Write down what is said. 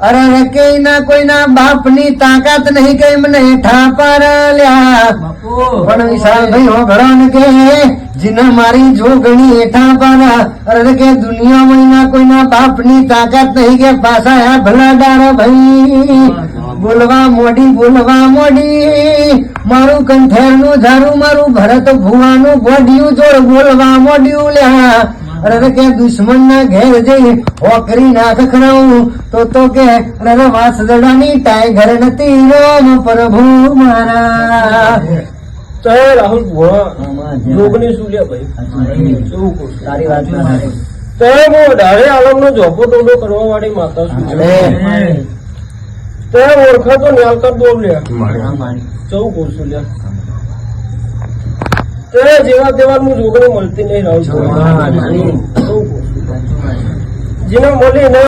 અરે કે ના કોઈના બાપની તાકાત નહીં કે મને ઠાપર લ્યા પણ વિશાલ ભાઈ હો ઘણા ને કે જીના મારી જોગણી એઠા પારા અરે કે દુનિયામાં ના કોઈના બાપની તાકાત નહીં કે પાછા ભલા ડાર ભાઈ બોલવા મોડી મારું કંઠેરનું ઝારું મારું ભરત ભુવાનું ગોડિયું જોડ બોલવા મોડ્યું લ્યા અરે કે દુશ્મન ના ઘેર જઈ હોકરી નાખ ખરાવું તો કે અરે વાસદડાની ટાઈગર નથી રામ પ્રભુ મારા રાહુલ જોગની શું લે ભાઈ તારી વાત તો હું ડાળે આલમ નો જોપો ટોડો કરવા વાળી માતા છું તો ઓળખા તો ન્યાલકર દોર લે ચૌ કોશું લે તો જેવા તેવા હું જોગણી મળતી નહીં રાહુલ જેને મળી